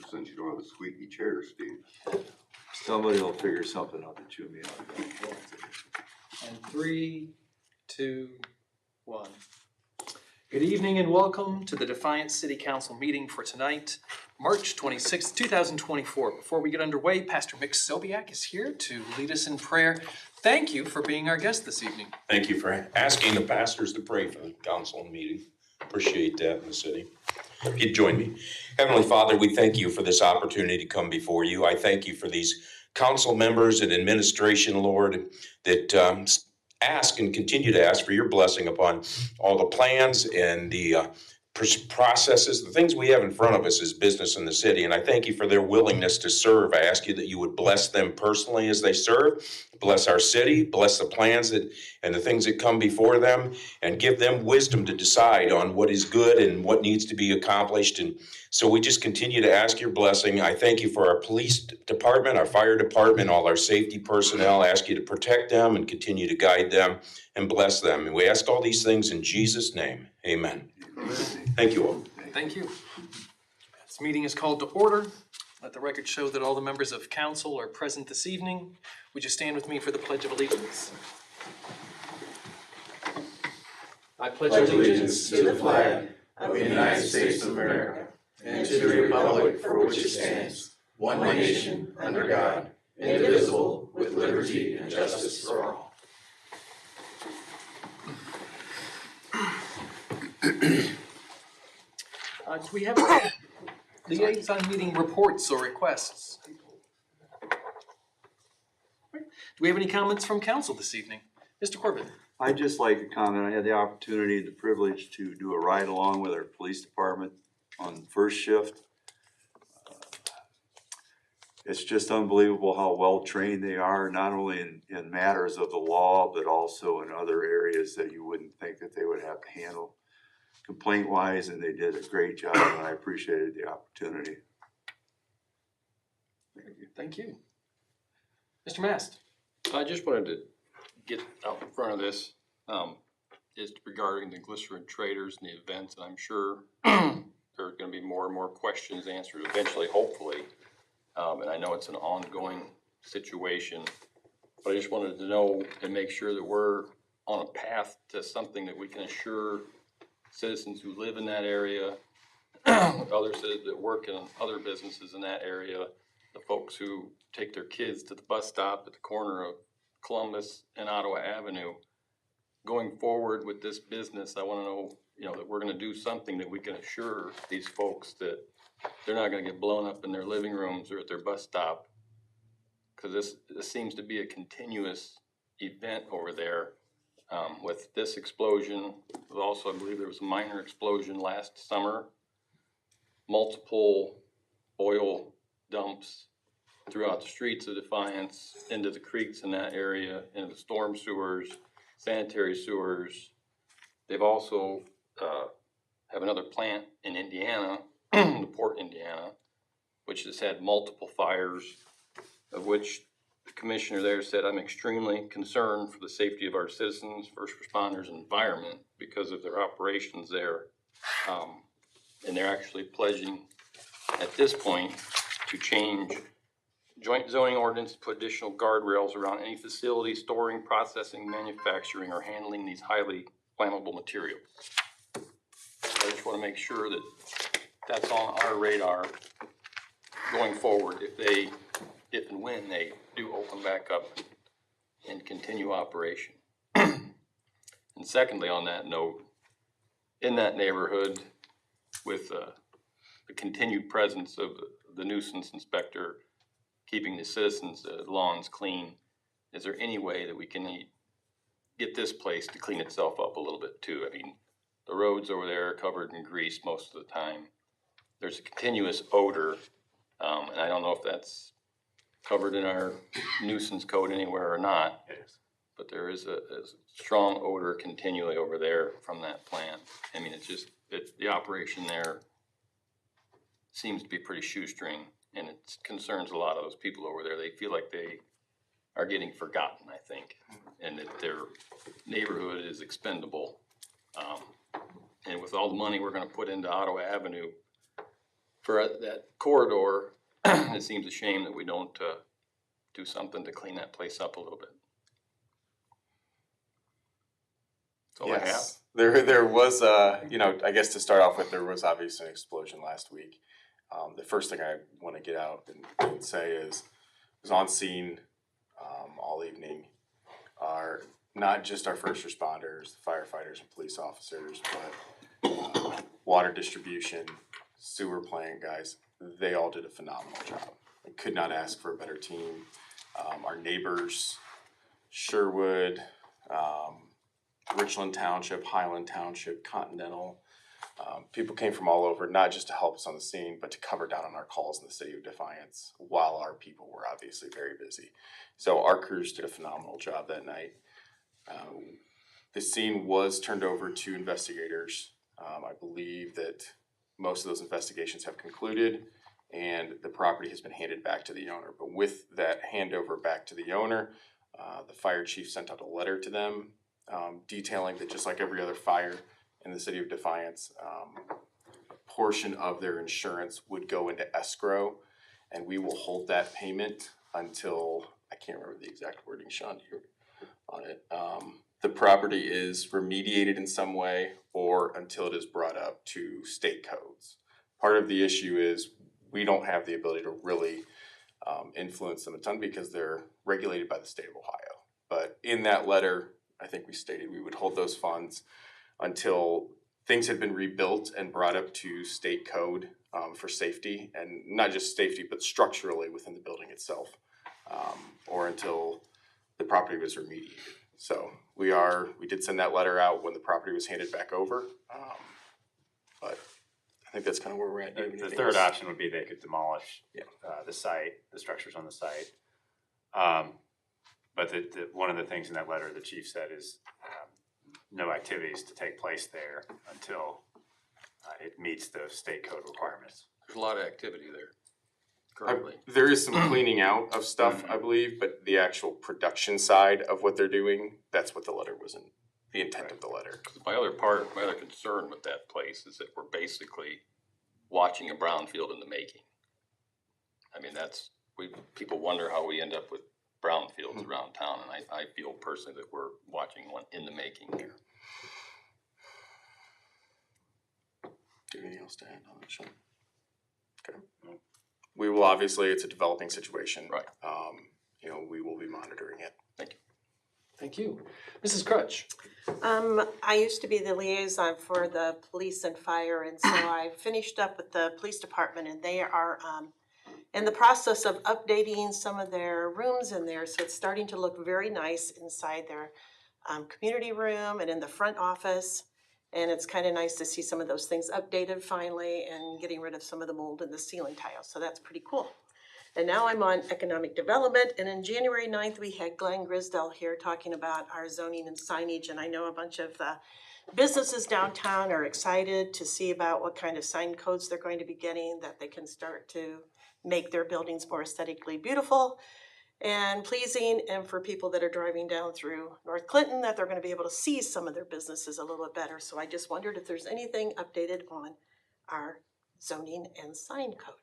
Since you don't have a squeaky chair, Steve. Somebody will figure something out to chew me out. And 3, 2, 1. Good evening and welcome to the Defiance City Council meeting for tonight, March 26, 2024. Before we get underway, Pastor Mick Sobiak is here to lead us in prayer. Thank you for being our guest this evening. Thank you for asking the pastors to pray for the council meeting. Appreciate that in the city. If you'd join me. Heavenly Father, we thank you for this opportunity to come before you. I thank you for these council members and administration, Lord, that ask and continue to ask for your blessing upon all the plans and the processes, the things we have in front of us as business in the city. And I thank you for their willingness to serve. I ask you that you would bless them personally as they serve, bless our city, bless the plans and the things that come before them, and give them wisdom to decide on what is good and what needs to be accomplished. And so we just continue to ask your blessing. I thank you for our police department, our fire department, all our safety personnel. I ask you to protect them and continue to guide them and bless them. And we ask all these things in Jesus' name. Amen. Thank you all. Thank you. This meeting is called to order. Let the record show that all the members of council are present this evening. Would you stand with me for the Pledge of Allegiance? I pledge allegiance to the flag of the United States of America and to the republic for which it stands, one nation, under God, indivisible, with liberty and justice for all. Do we have liaison meeting reports or requests? Do we have any comments from council this evening? Mr. Corbett. I'd just like to comment, I had the opportunity, the privilege to do a ride along with our police department on first shift. It's just unbelievable how well trained they are, not only in matters of the law, but also in other areas that you wouldn't think that they would have to handle complaint wise, and they did a great job, and I appreciated the opportunity. Thank you. Mr. Mast. I just wanted to get out in front of this, is regarding the glycerin traders and the events, and I'm sure there are going to be more and more questions answered eventually, hopefully. And I know it's an ongoing situation, but I just wanted to know and make sure that we're on a path to something that we can assure citizens who live in that area, others that work in other businesses in that area, the folks who take their kids to the bus stop at the corner of Columbus and Ottawa Avenue. Going forward with this business, I want to know, that we're going to do something that we can assure these folks that they're not going to get blown up in their living rooms or at their bus stop, because this seems to be a continuous event over there. With this explosion, also I believe there was a minor explosion last summer, multiple oil dumps throughout the streets of Defiance, into the creeks in that area, into the storm sewers, sanitary sewers. They've also have another plant in Indiana, Port, Indiana, which has had multiple fires, of which the commissioner there said, I'm extremely concerned for the safety of our citizens, first responders, and environment because of their operations there. And they're actually pledging at this point to change joint zoning ordinance to put additional guardrails around any facility storing, processing, manufacturing, or handling these highly flammable materials. I just want to make sure that that's on our radar going forward if and when they do open back up and continue operation. And secondly, on that note, in that neighborhood, with the continued presence of the nuisance inspector keeping the citizens' lawns clean, is there any way that we can get this place to clean itself up a little bit too? I mean, the roads over there are covered in grease most of the time. There's a continuous odor And I don't know if that's covered in our nuisance code anywhere or not. It is. But there is a strong odor continually over there from that plant. I mean, the operation there seems to be pretty shoestring, and it concerns a lot of those people over there. They feel like they are getting forgotten, I think, and that their neighborhood is expendable. And with all the money we're gonna put into Ottawa Avenue for that corridor, it seems a shame that we don't do something to clean that place up a little bit. That's all I have. Yes, there was, I guess to start off with, there was obviously an explosion last week. The first thing I want to get out and say is, was on scene all evening are not just our first responders, firefighters and police officers, but water distribution, sewer plant guys. They all did a phenomenal job. I could not ask for a better team. Our neighbors, Sherwood, Richland Township, Highland Township, Continental. People came from all over, not just to help us on the scene, but to cover down on our calls in the city of Defiance while our people were obviously very busy. So our crews did a phenomenal job that night. The scene was turned over to investigators. I believe that most of those investigations have concluded and the property has been handed back to the owner. But with that handover back to the owner, the fire chief sent out a letter to them detailing that just like every other fire in the city of Defiance, a portion of their insurance would go into escrow, and we will hold that payment until, I can't remember the exact wording, Sean, you on it. The property is remediated in some way or until it is brought up to state codes. Part of the issue is we don't have the ability to really influence them a ton because they're regulated by the state of Ohio. But in that letter, I think we stated we would hold those funds until things had been rebuilt and brought up to state code for safety, and not just safety, but structurally within the building itself, or until the property was remediated. So we did send that letter out when the property was handed back over, but I think that's kind of where we're at. The third option would be they could demolish the site, the structures on the site. But one of the things in that letter the chief said is no activities to take place there until it meets the state code requirements. There's a lot of activity there currently. There is some cleaning out of stuff, I believe, but the actual production side of what they're doing, that's what the letter was in, the intent of the letter. My other concern with that place is that we're basically watching a brownfield in the making. I mean, people wonder how we end up with brownfields around town, and I feel personally that we're watching one in the making here. Do you have anything else to add on that, Sean? Okay. We will obviously, it's a developing situation. Right. We will be monitoring it. Thank you. Thank you. Mrs. Crutch. I used to be the liaison for the police and fire, and so I finished up with the police department, and they are in the process of updating some of their rooms in there, so it's starting to look very nice inside their community room and in the front office. And it's kind of nice to see some of those things updated finally and getting rid of some of the mold in the ceiling tiles. So that's pretty cool. And now I'm on economic development. And on January 9th, we had Glenn Grisdell here talking about our zoning and signage. And I know a bunch of the businesses downtown are excited to see about what kind of sign codes they're going to be getting, that they can start to make their buildings more aesthetically beautiful and pleasing, and for people that are driving down through North Clinton, that they're going to be able to see some of their businesses a little bit better. So I just wondered if there's anything updated on our zoning and sign code.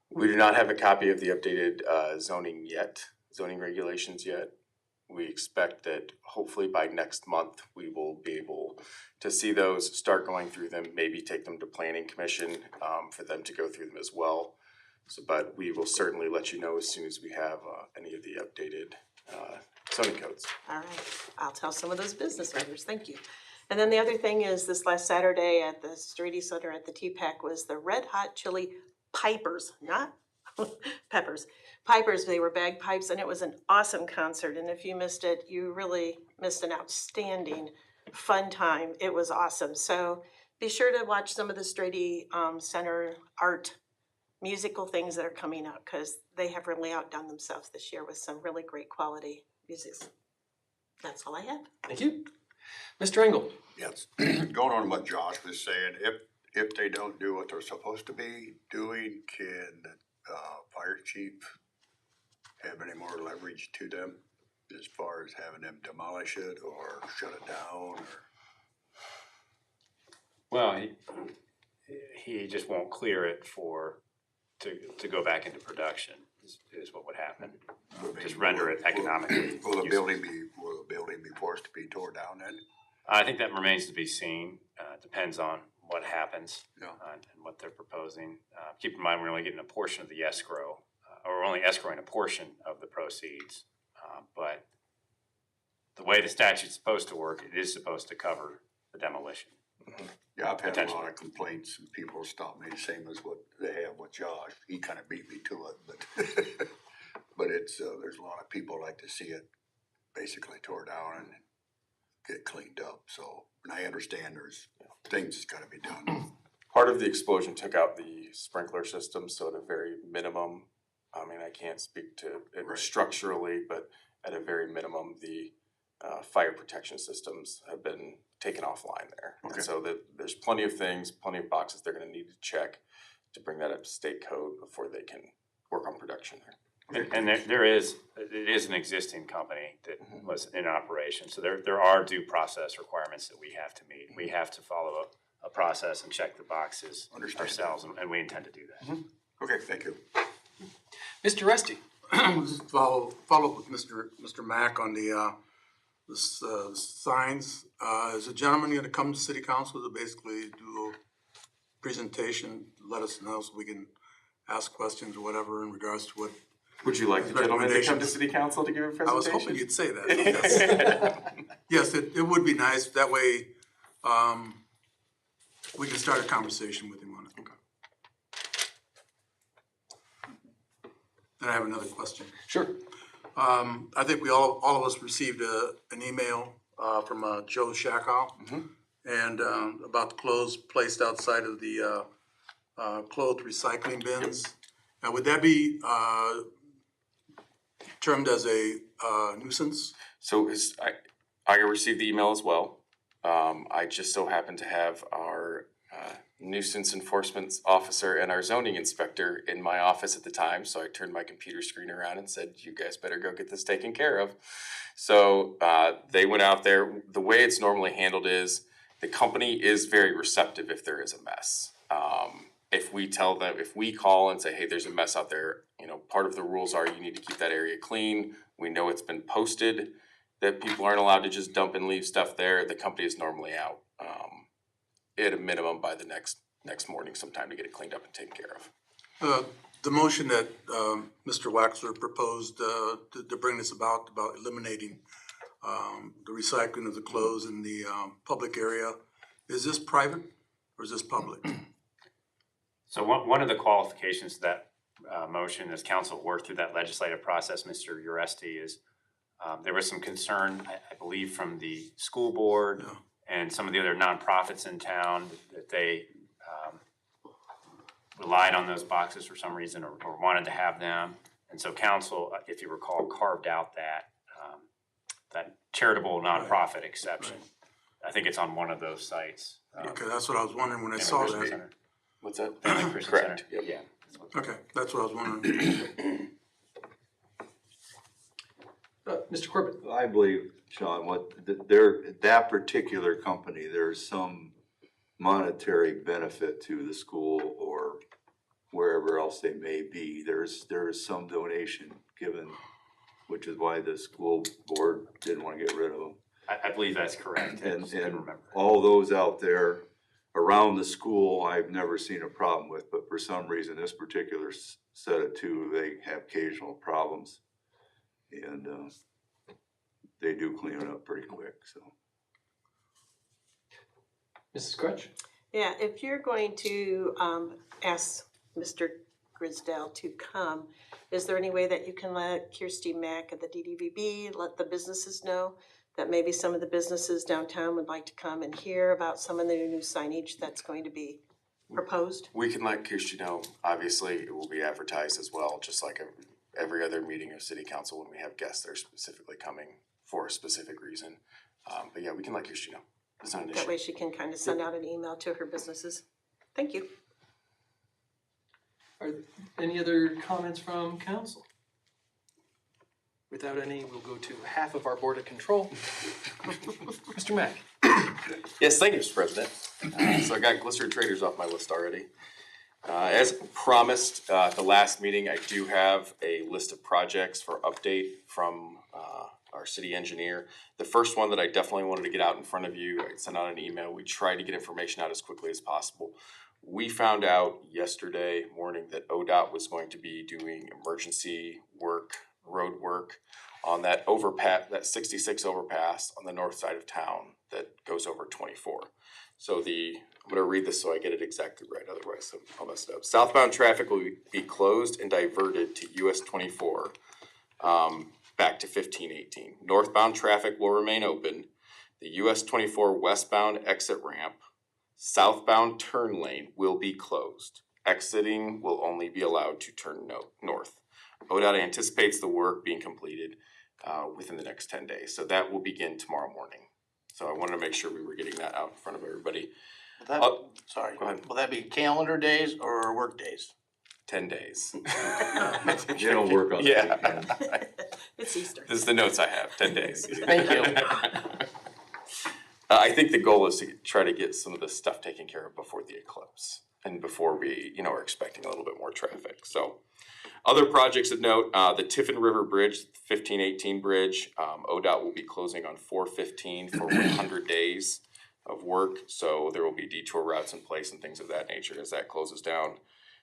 We do not have a copy of the updated zoning regulations yet. We expect that hopefully by next month, we will be able to see those, start going through them, maybe take them to planning commission for them to go through them as well. So, but we will certainly let you know as soon as we have any of the updated zoning codes. All right, I'll tell some of those business owners, thank you. And then the other thing is this last Saturday at the Strady Center at the TPAC was the Red Hot Chili Pipers, not peppers, pipers. They were bagpipes, and it was an awesome concert. And if you missed it, you really missed an outstanding fun time. It was awesome. So be sure to watch some of the Strady Center art musical things that are coming up, because they have really outdone themselves this year with some really great quality music. That's all I have. Thank you. Mr. Engel? Yes, going on what Josh was saying, if they don't do what they're supposed to be doing, can the fire chief have any more leverage to them as far as having them demolish it or shut it down or? Well, he just won't clear it to go back into production is what would happen. Just render it economically Will the useful. building be forced to be tore down then? I think that remains to be seen. Depends on what happens Yeah. and what they're proposing. Keep in mind, we're only getting a portion of the escrow, or we're only escrowing a portion of the proceeds. But the way the statute's supposed to work, it is supposed to cover the demolition. Yeah, I've had a Potentially. lot of complaints and people stop me, same as what they have with Josh. He kind of beat me to it, but but it's there's a lot of people like to see it basically tore down and get cleaned up. So, and I understand there's things that's got to be done. Part of the explosion took out the sprinkler system, so at a very minimum, I mean, I can't speak to it Right. structurally, but at a very minimum, the fire protection systems have been taken offline there. Okay. And so there's plenty of things, plenty of boxes they're gonna need to check to bring that up to state code before they can work on production there. And it is an existing company that was in operation. So there are due process requirements that we have to meet. We have to follow a process and check the boxes Understand. ourselves, and we intend to do that. Okay, thank you. Mr. Resty? Just follow up with Mr. Mack on the signs. Is a gentleman gonna come to city council to basically do a presentation, let us know so we can ask questions or whatever in regards to what? Would you like the gentleman to come to Recommendations. city council to give a I presentation? was hoping you'd say that, yes. Yes, it would be nice, that way, we can start a conversation with him on it. And I have another question. Sure. I think we all of us received an email from Joe Shakow. And about the clothes placed outside of the clothes recycling bins. Now, would that be termed as a nuisance? So I received the email as well. I just so happened to have our nuisance enforcement officer and our zoning inspector in my office at the time. So I turned my computer screen around and said, you guys better go get this taken care of. So they went out there. The way it's normally handled is the company is very receptive if there is a mess. If we tell them, if we call and say, hey, there's a mess out there, you know, part of the rules are you need to keep that area clean. We know it's been posted that people aren't allowed to just dump and leave stuff there. The company is normally out at a minimum by the next morning sometime to get it cleaned up and taken care of. The motion that Mr. Waxler proposed to bring this about eliminating the recycling of the clothes in the public area, is this private or is this public? So one of the qualifications of that motion, as council worked through that legislative process, Mr. Uresti, is there was some concern, I believe, from the school board Yeah. and some of the other nonprofits in town that they relied on those boxes for some reason or wanted to have them. And so council, if you recall, carved out that charitable nonprofit exception. I think it's on one of those sites. Okay, that's what I was wondering when I Family saw Christian that. Center. What's that? Family Christian Correct. Center. Yep. Yeah. Okay, that's what I was wondering. Mr. Corbett? I believe, Sean, that particular company, there's some monetary benefit to the school or wherever else they may be. There's some donation given, which is why the school board didn't want to get rid of them. I believe that's correct. I And just couldn't remember. all those out there around the school, I've never seen a problem with, but for some reason, this particular set of two, they have occasional problems. And they do clean it up pretty quick, so. Mrs. Crutch? Yeah, if you're going to ask Mr. Grisdell to come, is there any way that you can let Kirsty Mack at the DDVB, let the businesses know that maybe some of the businesses downtown would like to come and hear about some of the new signage that's going to be proposed? We can let Kirsty know. Obviously, it will be advertised as well, just like every other meeting of city council when we have guests that are specifically coming for a specific reason. But yeah, we can let Kirsty know. It's not an That issue. way she can kind of send out an email to her businesses. Thank you. Are there any other comments from council? Without any, we'll go to half of our board of control. Mr. Mack. Yes, thank you, Mr. President. So I got Glycerin Traders off my list already. As promised at the last meeting, I do have a list of projects for update from our city engineer. The first one that I definitely wanted to get out in front of you, I sent out an email. We tried to get information out as quickly as possible. We found out yesterday morning that ODOT was going to be doing emergency work, road work on that overpass, that 66 overpass on the north side of town that goes over 24. So I'm gonna read this so I get it exactly right, otherwise I'll mess it up. Southbound traffic will be closed and diverted to US 24, back to 1518. Northbound traffic will remain open. The US 24 westbound exit ramp, southbound turn lane will be closed. Exiting will only be allowed to turn north. ODOT anticipates the work being completed within the next 10 days. So that will begin tomorrow morning. So I wanted to make sure we were getting that out in front of everybody. Sorry, Go ahead. will that be calendar days or work days? 10 days. You don't work on the Yeah. weekend. It's Easter. This is the notes I have, 10 days. Thank you. I think the goal is to try to get some of this stuff taken care of before the eclipse and before we, are expecting a little bit more traffic. So other projects of note, the Tiffin River Bridge, 1518 bridge, ODOT will be closing on 4/15 for 100 days of work. So there will be detour routes in place and things of that nature as that closes down.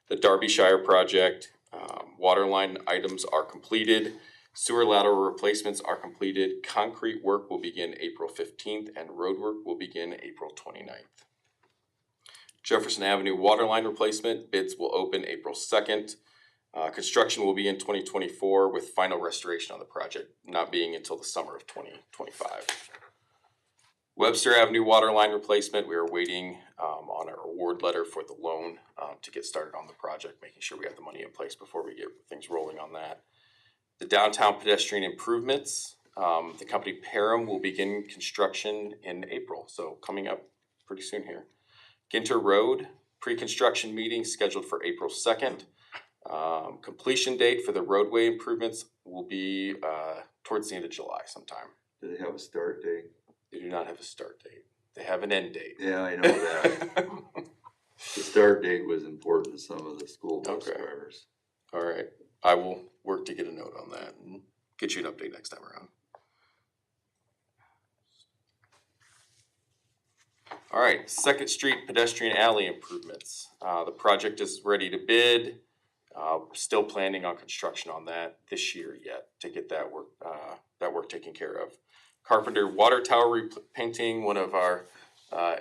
The Derbyshire project, water line items are completed. Sewer lateral replacements are completed. Concrete work will begin April 15th and road work will begin April 29th. Jefferson Avenue water line replacement, bids will open April 2nd. Construction will be in 2024 with final restoration on the project not being until the summer of 2025. Webster Avenue water line replacement, we are waiting on our award letter for the loan to get started on the project, making sure we have the money in place before we get things rolling on that. The downtown pedestrian improvements, the company Parham will begin construction in April, so coming up pretty soon here. Ginter Road, pre-construction meeting scheduled for April 2nd. Completion date for the roadway improvements will be towards the end of July sometime. Do they have a start date? They do not have a start date. They have an end date. Yeah, I know that. The start date was important to some of the school bus Okay. drivers. All right, I will work to get a note on that and get you an update next time around. All right, Second Street pedestrian alley improvements. The project is ready to bid. Still planning on construction on that this year yet to get that work taken care of. Carpenter water tower repainting, one of our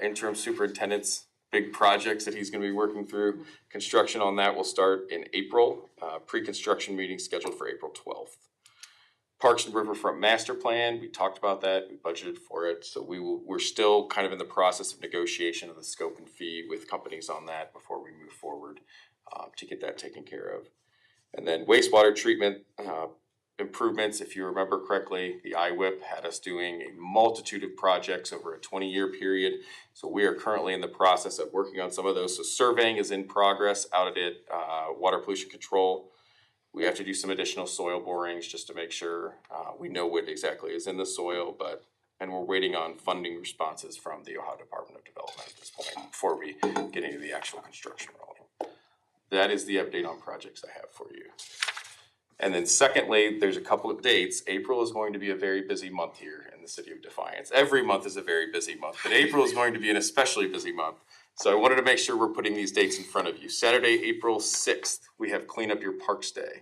interim superintendent's big projects that he's gonna be working through. Construction on that will start in April. Pre-construction meeting scheduled for April 12th. Parks and Riverfront Master Plan, we talked about that, we budgeted for it, so we're still kind of in the process of negotiation of the scope and fee with companies on that before we move forward to get that taken care of. And then wastewater treatment improvements, if you remember correctly, the IWIP had us doing a multitude of projects over a 20-year period. So we are currently in the process of working on some of those. So surveying is in progress out at water pollution control. We have to do some additional soil borings just to make sure we know what exactly is in the soil, and we're waiting on funding responses from the Ohio Department of Development at this point before we get into the actual construction rolling. That is the update on projects I have for you. And then secondly, there's a couple of dates. April is going to be a very busy month here in the city of Defiance. Every month is a very busy month, but April is going to be an especially busy month. So I wanted to make sure we're putting these dates in front of you. Saturday, April 6th, we have Clean Up Your Parks Day.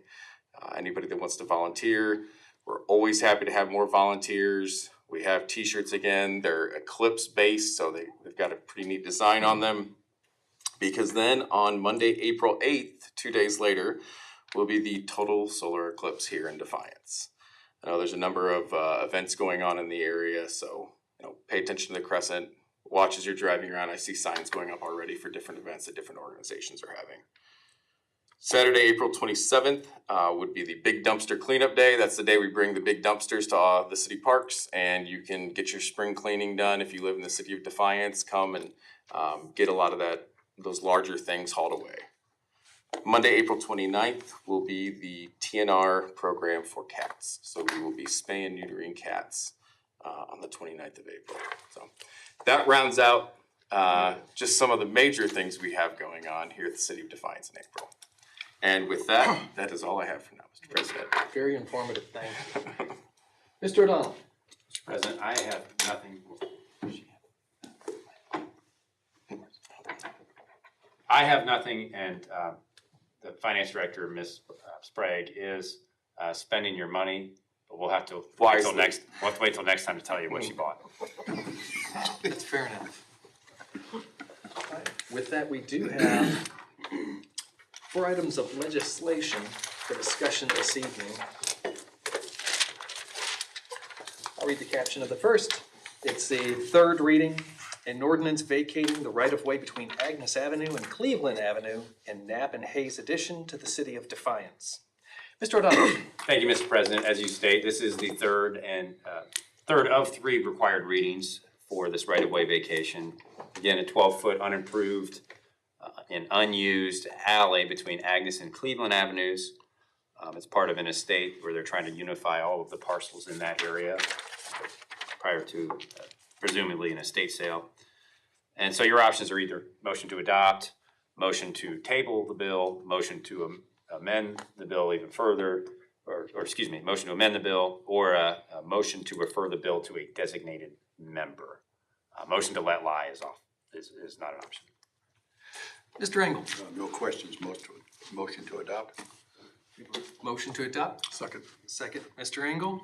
Anybody that wants to volunteer, we're always happy to have more volunteers. We have t-shirts again. They're eclipse based, so they've got a pretty neat design on them. Because then on Monday, April 8th, 2 days later, will be the total solar eclipse here in Defiance. I know there's a number of events going on in the area, so pay attention to the crescent, watch as you're driving around. I see signs going up already for different events that different organizations are having. Saturday, April 27th would be the Big Dumpster Cleanup Day. That's the day we bring the big dumpsters to the city parks, and you can get your spring cleaning done if you live in the city of Defiance. Come and get a lot of those larger things hauled away. Monday, April 29th will be the TNR program for cats. So we will be spaying and neutering cats on the 29th of April. So that rounds out just some of the major things we have going on here at the city of Defiance in April. And with that, that is all I have for now, Mr. President. Very informative, thank you. Mr. O'Donnell? Mr. President, I have nothing. I have nothing, and the finance director, Ms. Sprague, is spending your money, but we'll have to wait till next time to tell you what she bought. That's fair enough. Alright, with that, we do have 4 items of legislation for discussion this evening. I'll read the caption of the first. It's the third reading, an ordinance vacating the right-of-way between Agnes Avenue and Cleveland Avenue in Knapp and Hayes addition to the city of Defiance. Mr. O'Donnell. Thank you, Mr. President. As you state, this is the third of 3 required readings for this right-of-way vacation. Again, a 12-foot unimproved and unused alley between Agnes and Cleveland Avenues. It's part of an estate where they're trying to unify all of the parcels in that area prior to presumably an estate sale. And so your options are either motion to adopt, motion to table the bill, motion to amend the bill even further, or excuse me, motion to amend the bill, or a motion to refer the bill to a designated member. Motion to let lie is not an option. Mr. Engel. No questions, motion to adopt. Motion to adopt. Second. Second, Mr. Engel.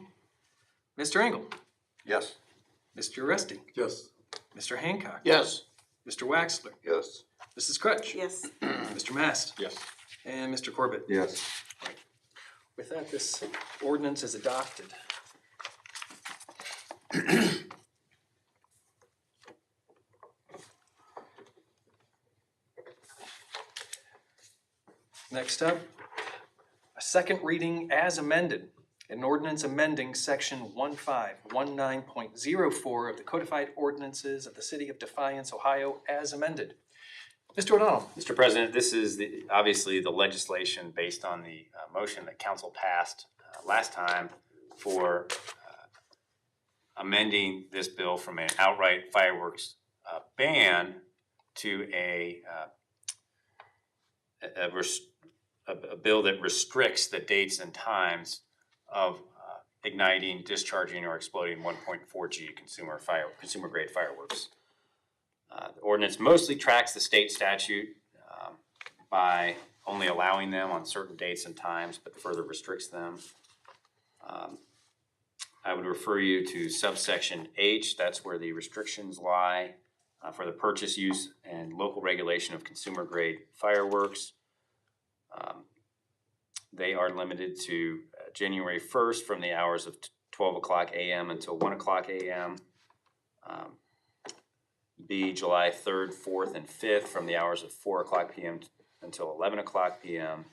Mr. Engel. Yes. Mr. Resty. Yes. Mr. Hancock. Yes. Mr. Waxler. Yes. Mrs. Crutch. Yes. Mr. Mast. Yes. And Mr. Corbett. Yes. With that, this ordinance is adopted. Next up, a second reading as amended, an ordinance amending section 1519.04 of the codified ordinances of the city of Defiance, Ohio, as amended. Mr. O'Donnell. Mr. President, this is obviously the legislation based on the motion that council passed last time for amending this bill from an outright fireworks ban to a bill that restricts the dates and times of igniting, discharging, or exploding 1.4G consumer grade fireworks. The ordinance mostly tracks the state statute by only allowing them on certain dates and times, but further restricts them. I would refer you to subsection H. That's where the restrictions lie for the purchase, use, and local regulation of consumer grade fireworks. They are limited to January 1st from the hours of 12 o'clock a.m. until 1 o'clock a.m. B, July 3rd, 4th, and 5th from the hours of 4 o'clock p.m. until 11 o'clock p.m.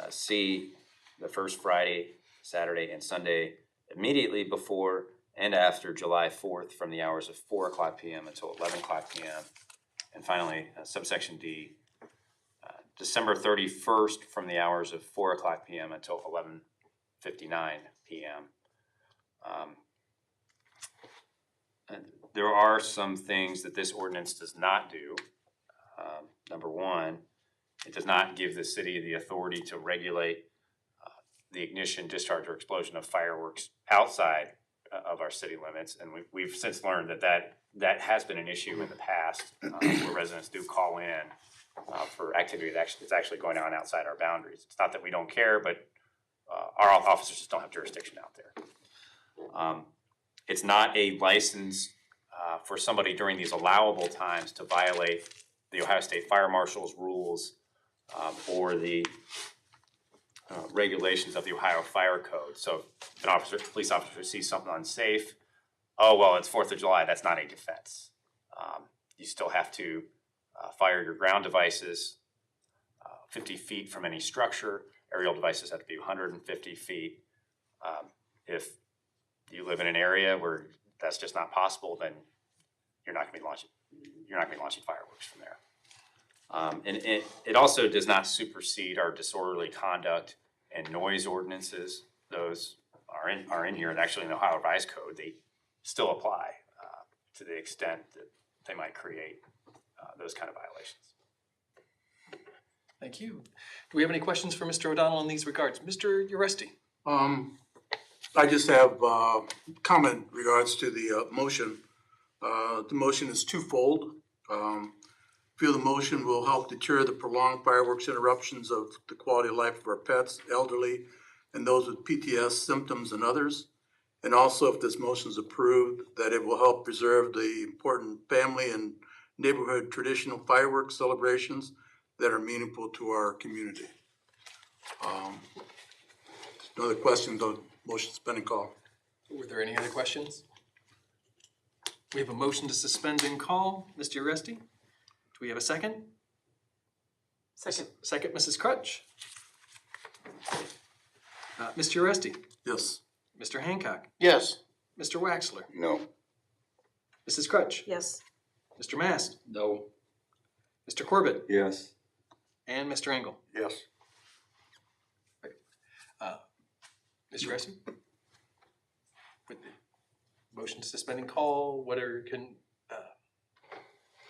C, the first Friday, Saturday, and Sunday immediately before and after July 4th from the hours of 4 o'clock p.m. until 11 o'clock p.m. And finally, subsection D, December 31st from the hours of 4 o'clock p.m. until 11:59 p.m. And there are some things that this ordinance does not do. Number one, it does not give the city the authority to regulate the ignition, discharge, or explosion of fireworks outside of our city limits. And we've since learned that has been an issue in the past where residents do call in for activity that's actually going on outside our boundaries. It's not that we don't care, but our officers just don't have jurisdiction out there. It's not a license for somebody during these allowable times to violate the Ohio State Fire Marshal's rules or the regulations of the Ohio Fire Code. So if an police officer sees something unsafe, oh, well, it's 4th of July, that's not a defense. You still have to fire your ground devices 50 feet from any structure. Aerial devices have to be 150 feet. If you live in an area where that's just not possible, then you're not gonna be launching fireworks from there. And it also does not supersede our disorderly conduct and noise ordinances. Those are in here, and actually in the Ohio Revised Code, they still apply to the extent that they might create those kind of violations. Thank you. Do we have any questions for Mr. O'Donnell in these regards? Mr. Uresti? I just have comment in regards to the motion. The motion is twofold. Feel the motion will help deter the prolonged fireworks interruptions of the quality of life of our pets, elderly, and those with PTS symptoms and others. And also, if this motion is approved, that it will help preserve the important family and neighborhood traditional fireworks celebrations that are meaningful to our community. No other questions on motion suspend and call? Were there any other questions? We have a motion to suspend and call. Mr. Uresti? Do we have a second? Second. Second, Mrs. Crutch. Mr. Uresti? Yes. Mr. Hancock? Yes. Mr. Waxler? No. Mrs. Crutch? Yes. Mr. Mast? No. Mr. Corbett? Yes. And Mr. Engel? Yes. Mr. Uresti? With the motion to suspend and call,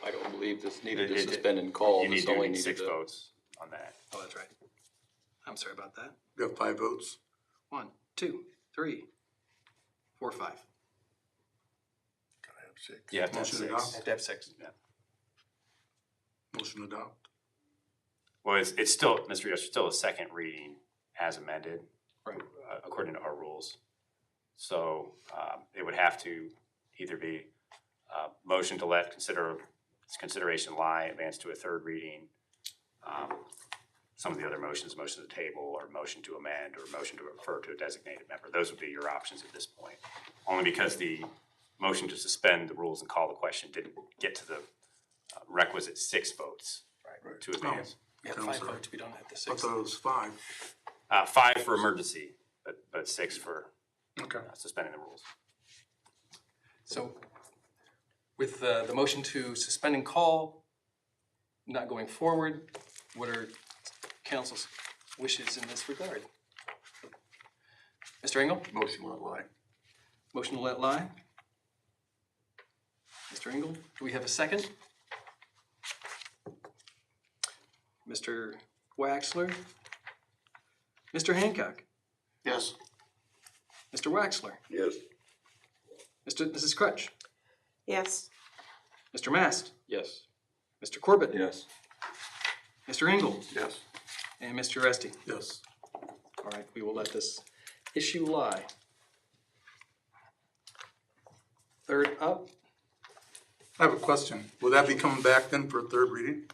I don't believe this needed It- to it- suspend and call. You This need only to need needed 6 to- votes on that. Oh, that's right. I'm sorry about that. We have 5 votes. 1, 2, 3, 4, 5. Gotta have 6. You have to have Motion 6. adopted. Have to have 6. Motion adopt. Well, it's still, Mr. Yost, still a second reading as amended. Right. According to our rules. So it would have to either be motion to let consideration lie, advance to a third reading. Some of the other motions, motion to table, or motion to amend, or motion to refer to a designated member. Those would be your options at this point. Only because the motion to suspend the rules and call the question didn't get to the requisite 6 votes to advance. We have I'm 5 sorry. votes, we don't have the I 6. thought it was 5. 5 for emergency, but 6 for Okay. suspending the rules. So with the motion to suspend and call not going forward, what are council's wishes in this regard? Mr. Engel? Motion will lie. Motion to let lie? Mr. Engel, do we have a second? Mr. Waxler? Mr. Hancock? Yes. Mr. Waxler? Yes. Mrs. Crutch? Yes. Mr. Mast? Yes. Mr. Corbett? Yes. Mr. Engel? Yes. And Mr. Uresti? Yes. All right, we will let this issue lie. Third up, I have a question. Will that be coming back then for a third reading?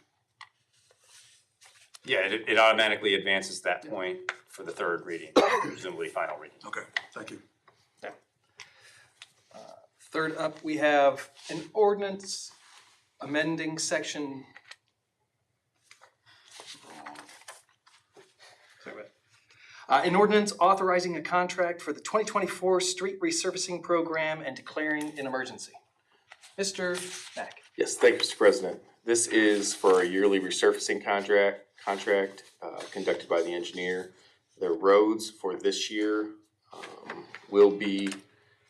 Yeah, it automatically advances that point for the third reading, presumably final reading. Okay, thank you. third up, we have an ordinance amending section. An ordinance authorizing a contract for the 2024 street resurfacing program and declaring an emergency. Mr. Mack. Yes, thank you, Mr. President. This is for a yearly resurfacing contract conducted by the engineer. The roads for this year will be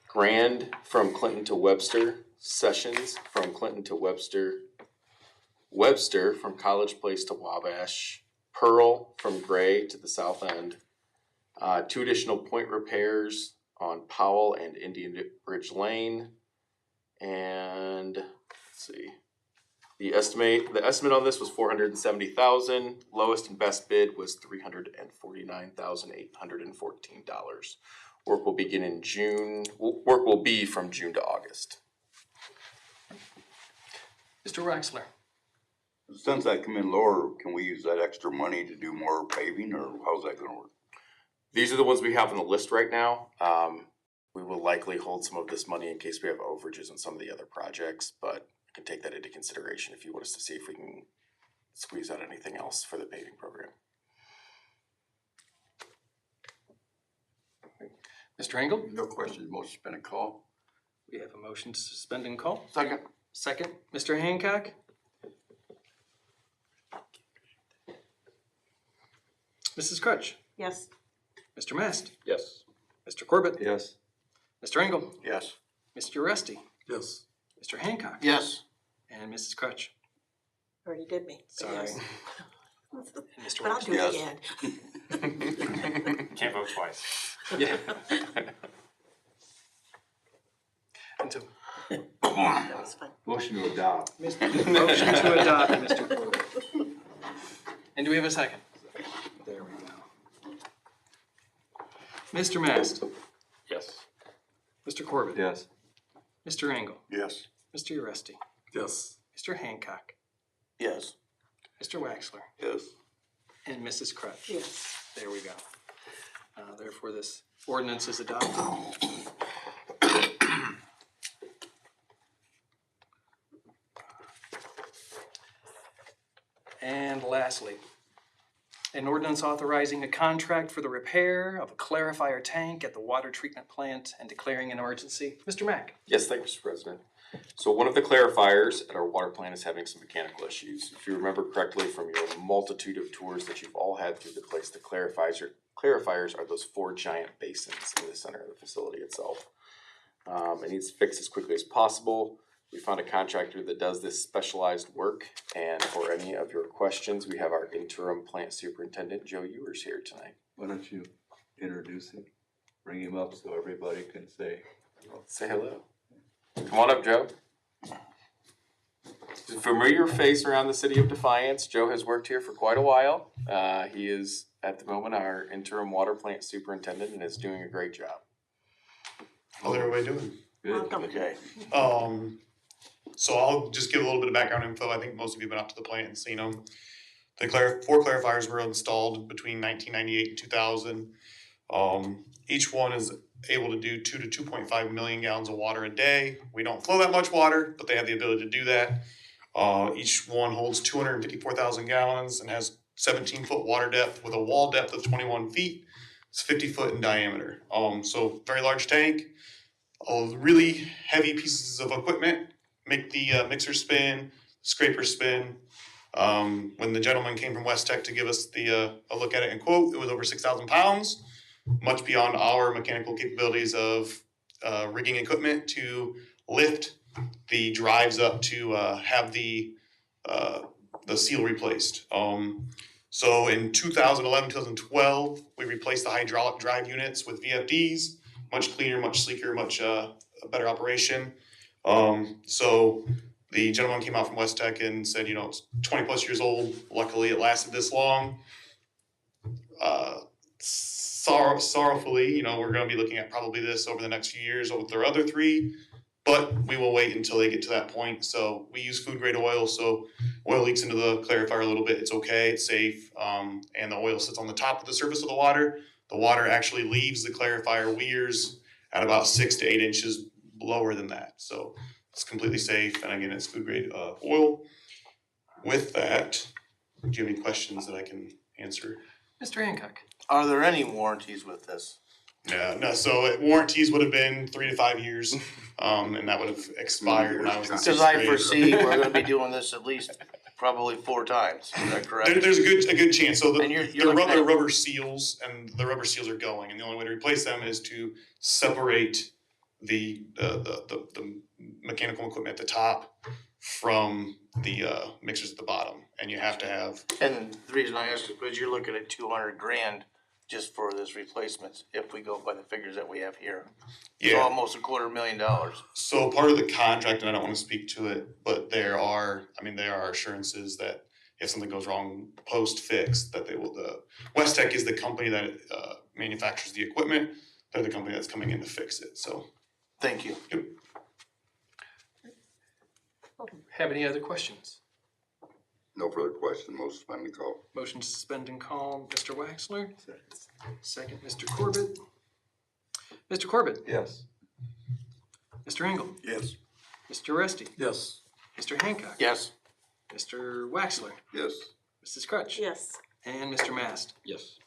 Grand from Clinton to Webster, Sessions from Clinton to Webster, Webster from College Place to Wabash, Pearl from Gray to the south end, 2 additional point repairs on Powell and Indian Ridge Lane, and let's see. The estimate on this was $470,000. Lowest and best bid was $349,814. Work will begin in June. Work will be from June to August. Mr. Waxler. Since that come in lower, can we use that extra money to do more paving, or how's that gonna work? These are the ones we have on the list right now. We will likely hold some of this money in case we have overages on some of the other projects, but can take that into consideration if you want us to see if we can squeeze out anything else for the paving program. Mr. Engel, No questions, motion to suspend and call. we have a motion to suspend and call. Second. Second, Mr. Hancock. Mrs. Crutch, Yes. Mr. Mast, Yes. Mr. Corbett, Yes. Mr. Engel, Yes. Mr. Rusty, Yes. Mr. Hancock. Yes. And Mrs. Crutch. Already did me. but Sorry. yes. And Mr. But I'll Waxman. do it Yes. again. Can't vote twice. Yeah. And so, That was fun. Motion to adopt. motion to adopt, Mr. Corbett. And do we have a second? There we go. Mr. Mast, Yes. Mr. Corbett. Yes. Mr. Engel, Yes. Mr. Rusty, Yes. Mr. Hancock, Yes. Mr. Waxler, Yes. and Mrs. Crutch. Yes. There we go. Therefore, this ordinance is adopted. And lastly, an ordinance authorizing a contract for the repair of a clarifier tank at the water treatment plant and declaring an emergency. Mr. Mack. Yes, thank you, Mr. President. So one of the clarifiers at our water plant is having some mechanical issues. If you remember correctly from your multitude of tours that you've all had through the place, the clarifiers are those 4 giant basins in the center of the facility itself. It needs fixed as quickly as possible. We found a contractor that does this specialized work, and for any of your questions, we have our interim plant superintendent, Joe Ewers, here tonight. Why don't you introduce him, bring him up so everybody can say. Say hello. Come on up, Joe. Familiar face around the city of Defiance. Joe has worked here for quite a while. He is at the moment our interim water plant superintendent and is doing a great job. How's everybody doing? Good. Welcome. Okay. So I'll just give a little bit of background info. I think most of you have been out to the plant and seen them. The 4 clarifiers were installed between 1998 and 2000. Each one is able to do 2 to 2.5 million gallons of water a day. We don't flow that much water, but they have the ability to do that. Each one holds 254,000 gallons and has 17-foot water depth with a wall depth of 21 feet. It's 50 foot in diameter. So very large tank. Really heavy pieces of equipment make the mixer spin, scraper spin. When the gentleman came from West Tech to give us a look at it and quote, it was over 6,000 pounds, much beyond our mechanical capabilities of rigging equipment to lift the drives up to have the seal replaced. So in 2011, 2012, we replaced the hydraulic drive units with VFDs, much cleaner, much sleeker, much better operation. So the gentleman came out from West Tech and said, it's 20 plus years old. Luckily, it lasted this long. Sorrowfully, we're going to be looking at probably this over the next few years with their other 3, but we will wait until they get to that point. So we use food grade oil. So oil leaks into the clarifier a little bit. It's okay. It's safe. And the oil sits on the top of the surface of the water. The water actually leaves the clarifier weirs at about 6 to 8 inches lower than that. So it's completely safe. And again, it's food grade oil. With that, do you have any questions that I can answer? Mr. Hancock. Are there any warranties with this? No. So warranties would have been 3 to 5 years, and that would have expired when I was in 6th Because I grade. foresee we're gonna be doing this at least probably 4 times, is that correct? There's a good chance. So And you're the looking at- rubber seals, and the rubber seals are going, and the only way to replace them is to separate the mechanical equipment at the top from the mixers at the bottom, and you have to have. And the reason I ask is because you're looking at 200 grand just for this replacement, if we go by the figures that we have here. It's Yeah. almost $250,000. So part of the contract, and I don't want to speak to it, but there are assurances that if something goes wrong post-fix, that they will, West Tech is the company that manufactures the equipment. They're the company that's coming in to fix it, so. Thank you. Have any other questions? No further question, motion to suspend and call. Motion to suspend and call, Mr. Waxler. Second, Mr. Corbett. Mr. Corbett. Yes. Mr. Engel. Yes. Mr. Rusty. Yes. Mr. Hancock. Yes. Mr. Waxler. Yes. Mrs. Crutch. Yes. And Mr. Mast. Yes.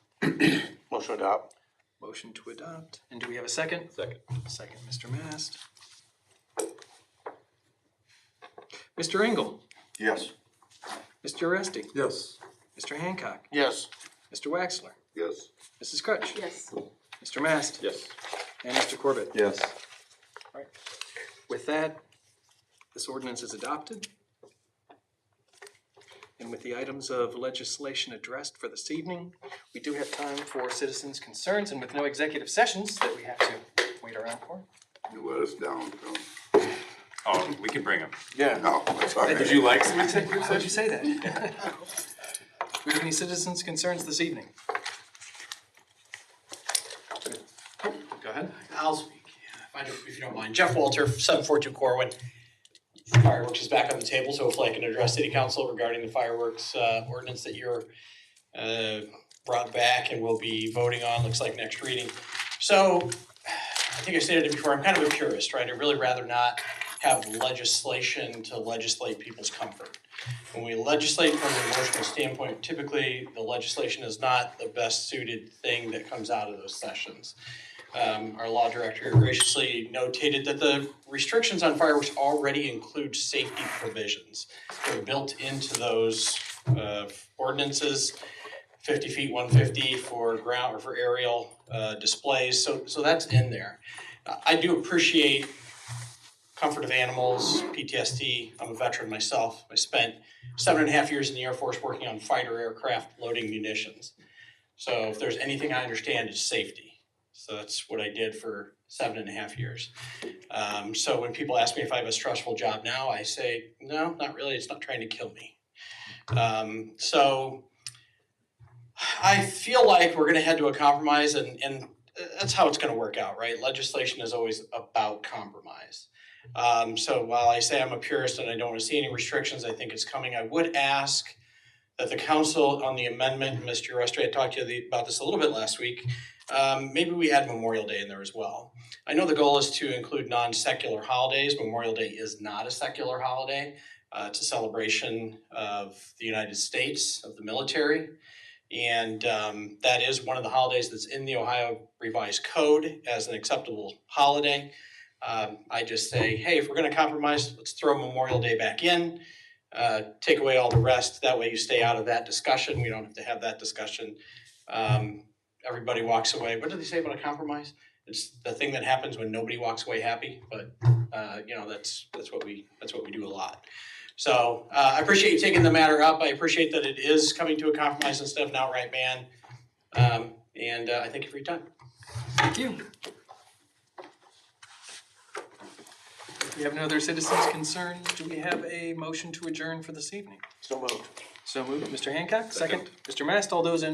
Motion adopt. Motion to adopt. And do we have a second? Second. Second, Mr. Mast. Mr. Engel. Yes. Mr. Oresti. Yes. Mr. Hancock. Yes. Mr. Waxler. Yes. Mrs. Crutch. Yes. Mr. Mast. Yes. And Mr. Corbett. Yes. With that, this ordinance is adopted. And with the items of legislation addressed for this evening, we do have time for citizens' concerns, and with no executive sessions that we have to wait around for. You let us down, Bill. Oh, we can bring them. Yeah. No, that's all right. Would you like some? Why'd you say that? Do we have any citizens' concerns this evening? Go ahead. I'll speak, if you don't mind. Jeff Walter, 742 Corwin. Fireworks is back on the table, so hopefully I can address city council regarding the fireworks ordinance that you're brought back and we'll be voting on, looks like next reading. So, I think I stated it before, I'm kind of a purist, right? I'd really rather not have legislation to legislate people's comfort. When we legislate from an emotional standpoint, typically the legislation is not the best suited thing that comes out of those sessions. Our law director graciously notated that the restrictions on fireworks already include safety provisions. They're built into those ordinances, 50 feet, 150 for ground or for aerial displays, so that's in there. I do appreciate comfort of animals, PTSD. I'm a veteran myself. I spent 7.5 years in the Air Force working on fighter aircraft loading munitions. So if there's anything I understand, it's safety. So that's what I did for 7.5 years. So when people ask me if I have a stressful job now, I say, no, not really. It's not trying to kill me. So I feel like we're going to head to a compromise, and that's how it's going to work out, right? Legislation is always about compromise. So while I say I'm a purist and I don't want to see any restrictions, I think it's coming. I would ask that the council on the amendment, Mr. Oresti, I talked to you about this a little bit last week, maybe we add Memorial Day in there as well. I know the goal is to include non-secular holidays. Memorial Day is not a secular holiday. It's a celebration of the United States, of the military. And that is one of the holidays that's in the Ohio Revised Code as an acceptable holiday. I just say, hey, if we're going to compromise, let's throw Memorial Day back in, take away all the rest. That way you stay out of that discussion. We don't have to have that discussion. Everybody walks away. What do they say about a compromise? It's the thing that happens when nobody walks away happy. But that's what we do a lot. So I appreciate you taking the matter up. I appreciate that it is coming to a compromise instead of an outright ban. And I thank you for your time. Thank you. If we have no other citizens' concerns, do we have a motion to adjourn for this evening? So moved. So moved. Mr. Hancock, second. Mr. Mast, all those in